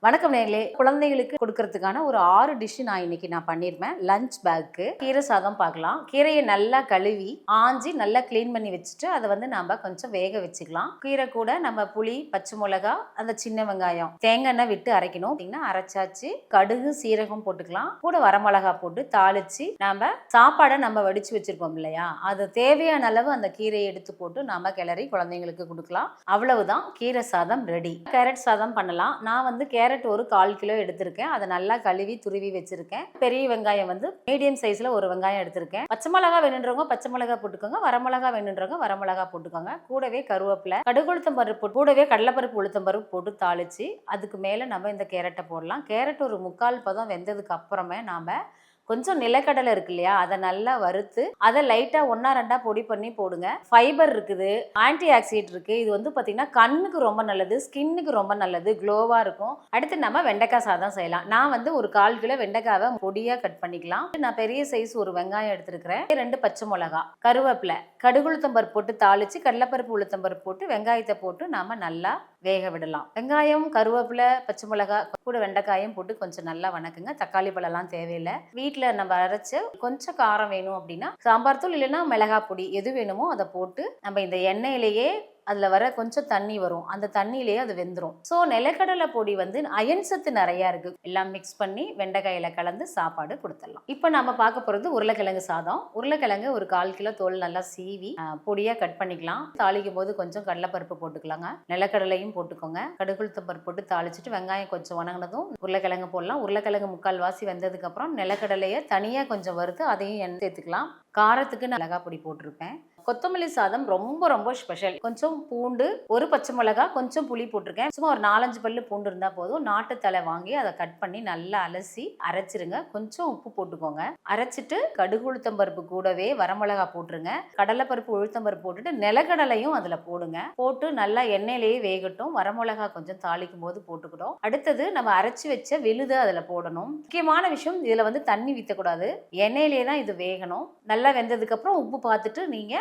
வணக்கம் நேர்களே. குழந்தைகளுக்கு கொடுக்கறதுக்கான ஒரு 6 டிஷ் நான் பண்ணிருப்பேன். லஞ்ச் பேக்கு கீரை சாதம் பார்க்கலாம். கீரையை நல்லா கழுவி ஆஞ்சி நல்லா க்ளீன் பண்ணி வச்சுட்டு அதை நாம கொஞ்சம் வேக வச்சுக்கலாம். கீரை கூட நம்ம புளி, பச்சை மிளகா, அந்த சின்ன வெங்காயம், தேங்காய் எண்ணெய் விட்டு அரைக்கணும். அரைச்சாச்சு. கடுகு, சீரகம் போட்டுக்கலாம். கூட வரமிளகா போட்டு தாளிச்சு நாம சாப்பாடை நம்ம வடிச்சு வச்சிருப்போம் இல்லையா, அது தேவையான அளவு அந்த கீரையை எடுத்து போட்டு நாம கிளறி குழந்தைங்களுக்கு கொடுக்கலாம். அவ்வளவுதான், கீரை சாதம் ரெடி. கேரட் சாதம் பண்ணலாம். நான் கேரட் ஒரு 1/4 கிலோ எடுத்திருக்கேன். அதை நல்லா கழுவி துருவி வச்சிருக்கேன். பெரிய வெங்காயம் மீடியம் சைஸ்ல ஒரு வெங்காயம் எடுத்திருக்கேன். பச்சை மிளகா வேணுன்றவங்க பச்சை மிளகா போட்டுக்கோங்க, வரமிளகா வேணுன்றவங்க வரமிளகா போட்டுக்கோங்க. கூடவே கருவேப்பிலை, கடுகு உளுத்தம் பருப்பு, கூடவே கடலைப்பருப்பு உளுத்தம் பருப்பு போட்டு தாளிச்சு அதுக்கு மேல நம்ம இந்த கேரட்டை போடலாம். கேரட் ஒரு 3/4 பதம் வெந்ததுக்கு அப்புறமே நாம கொஞ்சம் நிலக்கடலை இருக்கு இல்லையா, அதை நல்லா வறுத்து அதை லைட்டா 1-2 பொடி பண்ணி போடுங்க. ஃபைபர் இருக்குது, ஆன்டி ஆக்சிடென்ட் இருக்கு. இது பாத்தீங்கன்னா கண்ணுக்கு ரொம்ப நல்லது, ஸ்கின்னுக்கு ரொம்ப நல்லது, க்ளோவா இருக்கும். அடுத்து நம்ம வெண்டைக்காய் சாதம் செய்யலாம். நான் ஒரு 1/4 கிலோ வெண்டைக்காவை பொடியா கட் பண்ணிக்கலாம். நான் பெரிய சைஸ் ஒரு வெங்காயம் எடுத்திருக்கிறேன். 2 பச்சை மிளகா, கருவேப்பிலை, கடுகு உளுத்தம் பருப்பு போட்டு தாளிச்சு கடலைப்பருப்பு உளுத்தம் பருப்பு போட்டு வெங்காயத்தை போட்டு நாம நல்லா வேக விடலாம். வெங்காயம், கருவேப்பிலை, பச்சை மிளகா கூட வெண்டைக்காயும் போட்டு கொஞ்சம் நல்லா வணக்குங்க. தக்காளி பழம்லாம் தேவையில்லை. வீட்டில் நம்ம அரைச்சு கொஞ்சம் காரம் வேணும் அப்படின்னா சாம்பார் தூள் இல்லைன்னா மிளகா பொடி எது வேணுமோ அதை போட்டு நம்ம இந்த எண்ணெயிலேயே அதில் வர கொஞ்சம் தண்ணி வரும், அந்த தண்ணியிலேயே அது வெந்துடும். ஸோ நிலக்கடலை பொடி அயன் சத்து நிறையா இருக்குது. எல்லாம் மிக்ஸ் பண்ணி வெண்டைக்காயில் கலந்து சாப்பாடு கொடுத்துடலாம். இப்போ நம்ம பார்க்க போகிறது உருளைக்கிழங்கு சாதம். உருளைக்கிழங்கு ஒரு 1/4 கிலோ தோல் நல்லா சீவி பொடியாக கட் பண்ணிக்கலாம். தாளிக்கும் போது கொஞ்சம் கடலைப்பருப்பு போட்டுக்கலாங்க, நிலக்கடலையும் போட்டுக்கோங்க. கடுகுளுத்தம் பருப்பு போட்டு தாளிச்சிட்டு வெங்காயம் கொஞ்சம் வணங்கினதும் உருளைக்கிழங்கு போடலாம். உருளைக்கிழங்கு 3/4 வாசி வெந்ததுக்கப்புறம் நிலக்கடலையை தனியாக கொஞ்சம் வறுத்து அதையும் எண்ணெய் சேர்த்துக்கலாம். காரத்துக்கு நான் மிளகா பொடி போட்டிருப்பேன். கொத்தமல்லி சாதம் ரொம்ப ரொம்ப ஸ்பெஷல். கொஞ்சம் பூண்டு, ஒரு பச்சை மிளகா, கொஞ்சம் புளி போட்டிருக்கேன். சும்மா ஒரு 4-5 பல்லு பூண்டு இருந்தா போதும். நாட்டு தலை வாங்கி அதை கட் பண்ணி நல்லா அலசி அரைச்சிருங்க. கொஞ்சம் உப்பு போட்டுக்கோங்க. அரைச்சிட்டு கடுகு உளுத்தம் பருப்பு கூடவே வரமிளகா போட்டுருங்க. கடலைப்பருப்பு உளுத்தம் பருப்பு போட்டுட்டு நிலக்கடலையும் அதுல போடுங்க. போட்டு நல்லா எண்ணெயிலேயே வேகட்டும். வரமிளகா கொஞ்சம் தாளிக்கும் போது போட்டுக்கிட்டோம். அடுத்தது நம்ம அரைச்சி வச்ச விழுது அதுல போடணும். முக்கியமான விஷயம், இதுல தண்ணி ஊற்றக்கூடாது, எண்ணெயிலேயே தான் இது வேகணும். நல்லா வெந்ததுக்கு அப்புறம் உப்பு பார்த்துட்டு நீங்க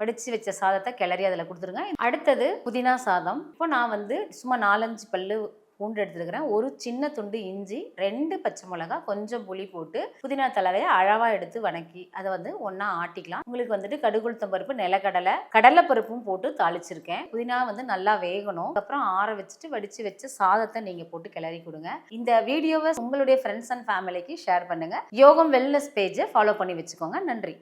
வடிச்சு வச்ச சாதத்தை கிளறி அதில் கொடுத்துருங்க. அடுத்தது புதினா சாதம். இப்போ நான் சும்மா 4-5 பல்லு பூண்டு எடுத்துருக்கிறேன். ஒரு சின்ன துண்டு இஞ்சி, 2 பச்சை மிளகா, கொஞ்சம் புளி போட்டு புதினா தலைவையை அளவா எடுத்து வணக்கி அதை ஒன்றா ஆட்டிக்கலாம். உங்களுக்கு கடுகு உளுத்தம் பருப்பு, நிலக்கடலை, கடலைப்பருப்பும் போட்டு தாளிச்சிருக்கேன். புதினா நல்லா வேகணும். அப்புறம் ஆற வச்சுட்டு வடிச்சு வச்ச சாதத்தை நீங்க போட்டு கிளறி கொடுங்க. இந்த வீடியோவை உங்களுடைய ஃப்ரெண்ட்ஸ் அண்ட் ஃபேமிலிக்கு ஷேர் பண்ணுங்க. யோகம் வெல்னஸ் பேஜை ஃபாலோ பண்ணி வச்சுக்கோங்க. நன்றி.